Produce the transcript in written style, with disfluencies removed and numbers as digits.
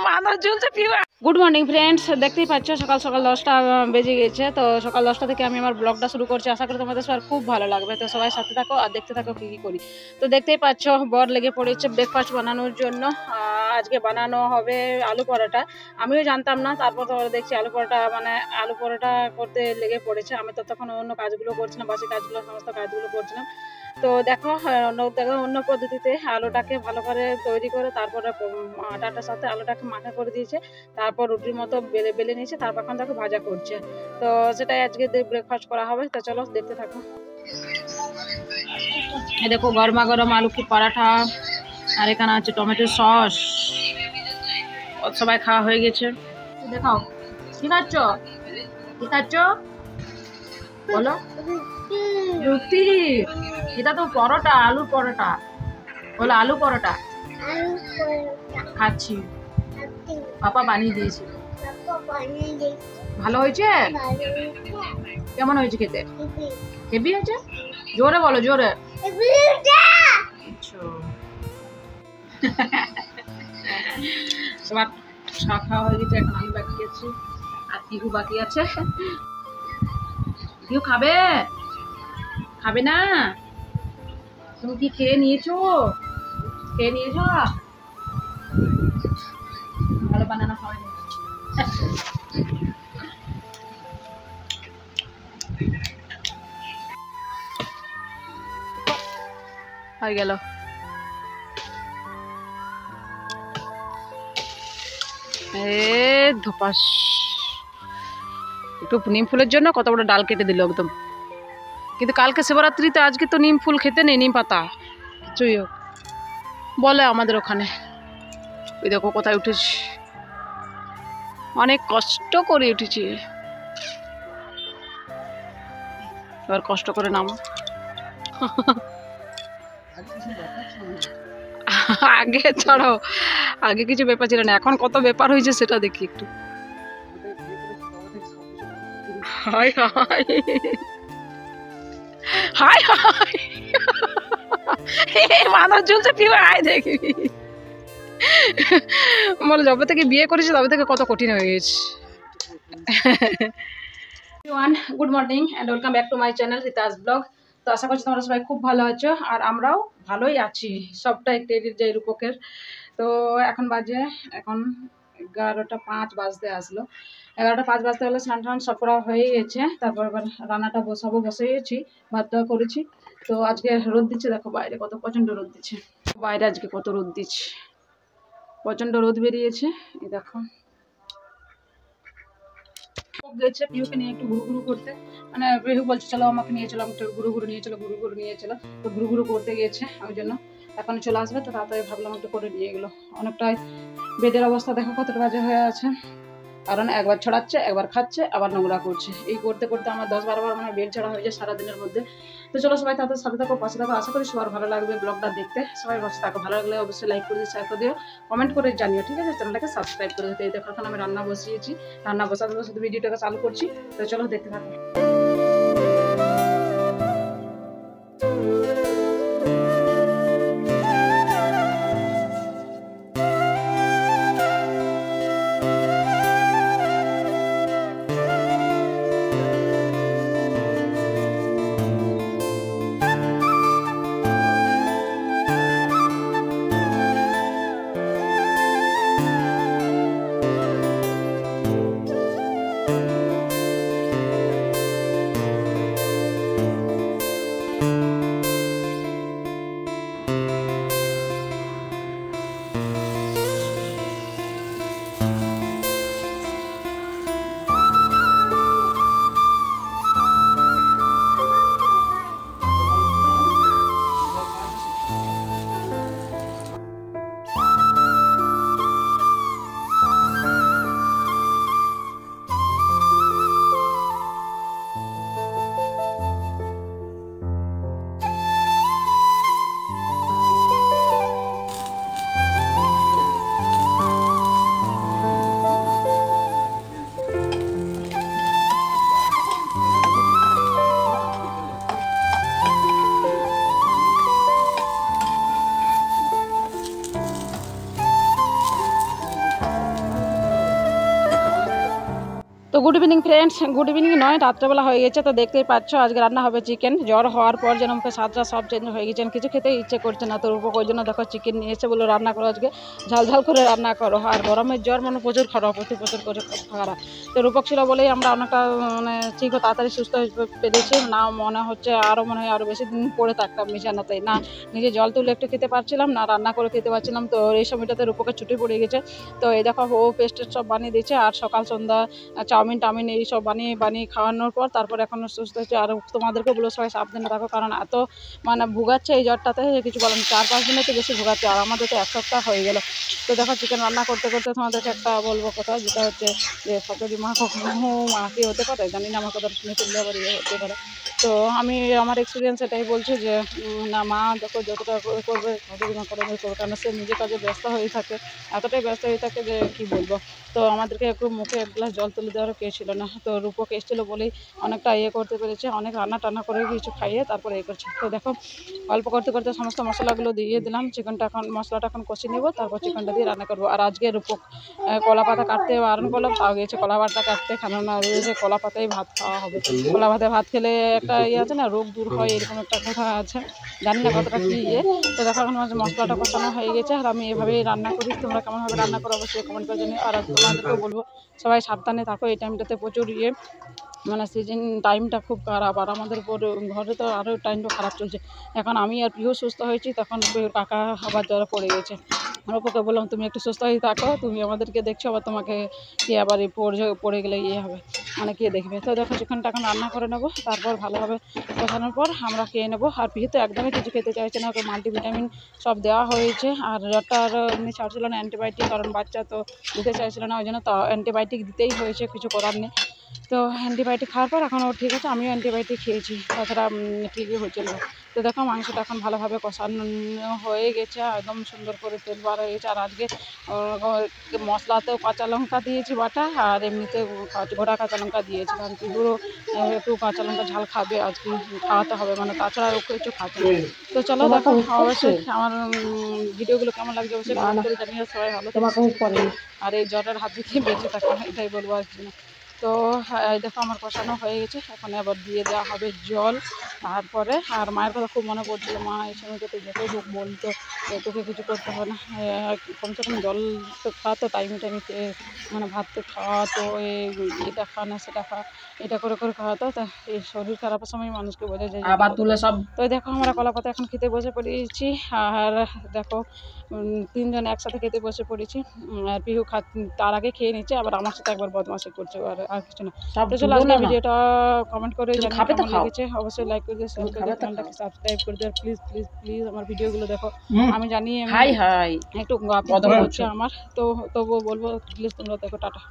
মানুষ ঝুলছে Piu. Good morning friends, দেখতেই পাচ্ছ সকাল সকাল 10টা বেজে গেছে। তো সকাল 10টা থেকে আমি আমার ব্লগটা শুরু করছি। আশা করি তোমাদের সবার খুব ভালো লাগবে। তো সবাই সাথে থাকো আর দেখতে থাকো কী কী করি। তো দেখতেই পাচ্ছ বর লেগে পড়েছে ব্রেকফাস্ট বানানোর জন্য। আজকে বানানো হবে আলু পরোটা। আমিও জানতাম না, তারপর তো দেখছি আলু পরোটা করতে লেগে পড়েছে। আমি তো তখন অন্য কাজগুলো করছিলাম, বাসি কাজগুলো সমস্ত কাজগুলো করছিলাম। তো দেখো অন্য পদ্ধতিতে আলুটাকে ভালো করে তৈরি করে তারপরে আটাটার সাথে আলুটাকে মাখা করে দিয়েছে, তারপর রুটির মতো বেলে বেলে নিয়েছে, তারপর এখন তাকে ভাজা করছে। তো সেটাই আজকে ব্রেকফাস্ট করা হবে। তো চলো দেখতে থাকো। এই দেখো গরমা গরম আলু কি পরাঠা, আর এখানে আছে টমেটো সস। সবাই খাওয়া হয়ে গেছে। দেখাও কি খাচ্ছ, কি খাচ্ছ বলো। রুটি? এটা তো পরোটা, আলুর পরোটা। বলো আলু পরোটা খাচ্ছি, পাপা বানিয়ে দিয়েছে। ভালো হয়েছে? কেমন হয়েছে খেতে? হেভি হয়েছে? জোরে বলো, জোরে। সবার খাওয়া হয়ে গেছে, এখন আমি বাকি আছি আর পিহু বাকি আছে। পিহু খাবে? খাবে না? তুমি কি খেয়ে নিয়েছো? খেয়ে নিয়েছো? ভালো বানানো খাওয়াই হয়ে গেল। ধোপাস একটু নিম ফুলের জন্য কত বড় ডাল কেটে দিল একদম। কিন্তু কালকে শিবরাত্রিতে, আজকে তো নিম ফুল খেতে নেই, নিম পাতা কিছুই বলে আমাদের ওখানে। ওই দেখো কোথায় উঠেছি, অনেক কষ্ট করে উঠেছি। এবার কষ্ট করে নামো। আগে ছাড়ো, আগে কিছু ব্যাপার ছিল না, এখন কত ব্যাপার হয়েছে সেটা দেখি একটু। হাই হাই হাই হাই, মানুষ ঝুলছে পিউ, আয় দেখবি। বলে যবে থেকে বিয়ে করেছি তবে থেকে কত কঠিন হয়ে গেছে। Good morning and welcome back to my channel রিতাস blog. তো আশা করছি তোমরা সবাই খুব ভালো আছো আর আমরাও ভালোই আছি, সবটা একটু যে রূপকের। তো এখন বাজে, এখন 11টা 5 বাজতে আসলো। 11টা 5 বাজতে হলে স্নান টান সব করা হয়ে গেছে। তারপর এবার রান্নাটা বসিয়েছি, ভাত দেওয়া করেছি। তো আজকে রোদ দিচ্ছে, দেখো বাইরে কত প্রচণ্ড রোদ দিচ্ছে। বাইরে আজকে কত রোদ দিচ্ছে, প্রচণ্ড রোদ বেরিয়েছে। এই দেখো গেছে পিহুকে নিয়ে একটু ঘুরু ঘুরু করতে, মানে পিহু বলছে চলো আমাকে নিয়ে চলো, একটু ঘুরু ঘুরু নিয়ে চলো, ঘুরু ঘুরু নিয়ে চলো। তো ঘুরু ঘুরু করতে গিয়েছে, ওই জন্য এখন চলে আসবে। তো তাড়াতাড়ি ভাবলাম একটু করে নিয়ে গেলো। অনেকটাই বেডের অবস্থা দেখো কতটা বাজে হয়ে আছে, কারণ একবার ছড়াচ্ছে, একবার খাচ্ছে, আবার নোংরা করছে। এই করতে করতে আমার 10-12 বার মানে বেড ছাড়া হয়ে যায় সারাদিনের মধ্যে। তো চলো সবাই তাদের সাথে থাকো, পাশে থাকো। আশা করি সবার ভালো লাগবে ব্লগটা দেখতে। সবাই পাশে থাকো, ভালো লাগলে অবশ্যই লাইক করে দিও, শেয়ার করে দিও, কমেন্ট করে জানিও, ঠিক আছে? চ্যানেলটাকে সাবস্ক্রাইব করে দিতে। এই দেখো এখন আমি রান্না বসিয়েছি, রান্না বসাতে বসাতে ভিডিওটাকে চালু করছি। তো চলো দেখতে থাকো। Good evening friends, good evening নয়, রাত্রেবেলা হয়ে গেছে। তো দেখতেই পাচ্ছ আজকে রান্না হবে চিকেন। জ্বর হওয়ার পর যেন মুখে স্বাদটা সব চেঞ্জ হয়ে গেছে, কিছু খেতে ইচ্ছে করছে না। তো রূপক ওই জন্য দেখো চিকেন নিয়ে এসে বললো রান্না করো, আজকে ঝাল ঝাল করে রান্না করো। আর গরমের জ্বর মানে প্রচুর খারাপ, প্রচুর করে খারাপ। তো রূপক ছিল বলেই আমরা অনেকটা মানে ঠিক তাড়াতাড়ি সুস্থ হয়ে পেরেছি। না মনে হচ্ছে আরও মনে হয় আরও বেশি দিন পড়ে থাকতাম বিছানাতেই, না নিজে জল তুলে একটু খেতে পারছিলাম, না রান্না করে খেতে পারছিলাম। তো এই সময়টাতে রূপকের ছুটি পড়ে গেছে। তো এই দেখো ও পেস্টের সব বানিয়ে দিয়েছে, আর সকাল সন্ধ্যা চাউমিন টাউমিন এইসব বানিয়ে বানিয়ে খাওয়ানোর পর তারপর এখন সুস্থ হচ্ছে। আর তোমাদেরকে বলো সবাই সাবধানে থাকো, কারণ এত মানে ভুগাচ্ছে এই জ্বরটাতে কিছু বলেন। 4-5 দিনে তো বেশি ভুগাচ্ছে, আর আমাদের তো 1 সপ্তাহ হয়ে গেল। তো দেখো চিকেন রান্না করতে করতে তোমাদেরকে একটা বলবো কথা, যেটা হচ্ছে যে শাশুড়ি মা কখনো মাকে হতে পারে জানি না, আমার কথা শুনে তুললে আবার ইয়ে হতে পারে। তো আমি আমার এক্সপিরিয়েন্স এটাই বলছি যে না, মা দেখো যতটা করবে শাশুড়ি মা করে করবে, কারণ সে নিজের কাজে ব্যস্ত হয়ে থাকে, এতটাই ব্যস্ত হয়ে থাকে যে কি বলবো। তো আমাদেরকে একটু মুখে 1 গ্লাস জল তুলে দেওয়ারও কেউ ছিল না। তো রূপক এসেছিলো বলেই অনেকটা ইয়ে করতে পেরেছে, অনেক রান্না টান্না করে কিছু খাইয়ে তারপরে ইয়ে করছে। তো দেখো অল্প করতে করতে সমস্ত মশলাগুলো দিয়ে দিলাম। চিকেনটা এখন মশলাটা এখন কষিয়ে নেবো, তারপর চিকেনটা দিয়ে রান্না করবো। আর আজকে রূপক কলা পাতা কাটতে বারণ করলাম, তাও গিয়েছে কলা পাতা কাটতে, কেননা রয়েছে কলা পাতায় ভাত খাওয়া হবে। কলা পাতায় ভাত খেলে একটা ইয়ে আছে না, রোগ দূর হয়, এরকম একটা কথা আছে, জানি না কতটা কী ইয়ে। তো দেখো এখন মশলাটা কষানো হয়ে গেছে, আর আমি এভাবেই রান্না করি। তোমরা কেমনভাবে রান্না করো অবশ্যই কমেন্ট করে জানিও। আর তোমাদেরকেও বলবো সবাই সাবধানে থাকো, এই টাইমটাতে প্রচুর ইয়ে মানে সিজন টাইমটা খুব খারাপ। আর আমাদের ঘরে তো আরও টাইমটা খারাপ চলছে। এখন আমি আর প্রিয় সুস্থ হয়েছি, তখন কাকা আবার জ্বরে পড়ে গেছে। ওকে বললাম তুমি একটু সুস্থ হয়ে থাকো, তুমি আমাদেরকে দেখছো, আবার তোমাকে কি আবার পড়ে গেলে ইয়ে হবে, মানে কে দেখবে। তো দেখো চিকেনটা এখন রান্না করে নেবো, তারপর ভালোভাবে কষানোর পর আমরা খেয়ে নেবো। আর পিহু তো একদমই কিছু খেতে চাইছে না, ওকে মাল্টিভিটামিন সব দেওয়া হয়েছে। আর জ্বরটা আর এমনি ছাড়ছিল না, অ্যান্টিবায়োটিক, কারণ বাচ্চা তো দিতে চাইছিল না, ওই জন্য তো অ্যান্টিবায়োটিক দিতেই হয়েছে, কিছু করার নেই। তো অ্যান্টিবায়োটিক খাওয়ার পর এখন ও ঠিক আছে, আমিও অ্যান্টিবায়োটিক খেয়েছি, তাছাড়া ঠিকই হচ্ছিল না। তো দেখো মাংসটা এখন ভালোভাবে কষানো হয়ে গেছে, একদম সুন্দর করে তেল বার হয়ে গেছে। আর আজকে মশলাতেও কাঁচা লঙ্কা দিয়েছি বাটা, আর এমনিতে গোটা কাঁচা লঙ্কা দিয়েছি, কারণ পিগুরও একটু কাঁচা লঙ্কা ঝাল খাবে, আজকে খাওয়াতে হবে, মানে তাছাড়া ওকে কিছু খাচ্ছে না। তো চলো দেখো অবশ্যই আমার ভিডিওগুলো কেমন লাগছে অবশ্যই কমেন্ট করে জানিয়ে। সবাই ভালো থাকে, আর এই জ্বরের হাত থেকে বেঁচে থাকে, এটাই বলবো আর কি না। তো দেখো আমার কষানো হয়ে গেছে, এখন আবার দিয়ে দেওয়া হবে জল তারপরে। আর মায়ের কথা খুব মনে পড়ছিল, মা এই সময় যাতে যতই হোক বলতো তোকে কিছু করতে হবে না, কমসে কম জল তো খাওয়াতো, টাইমে মানে ভাত তো খাওয়াতো, এটা খা না সেটা খা, এটা করে করে খাওয়াতো। তা এই শরীর খারাপের সময় মানুষকে বোঝা যায় আবার তুলে সব। তো দেখো আমরা কলা পাতা এখন খেতে বসে পড়েছি। আর দেখো 3 জন একসাথে খেতে বসে পড়েছি। আর পিহু তার আগে খেয়ে নিচ্ছে, আবার আমার সাথে একবার বদমাশি করছে, আর কিছু না। তো চলো আজকে ভিডিওটা কমেন্ট করে জানিয়ে কেমন লেগেছে, অবশ্যই লাইক করে দিও, শেয়ার করে দিও, চ্যানেলটাকে সাবস্ক্রাইব করে দিও। প্লিজ প্লিজ প্লিজ আমার ভিডিওগুলো দেখো। আমি জানি একটু হচ্ছে আমার, তো তবুও বলবো প্লিজ তোমরা দেখো। টাটা।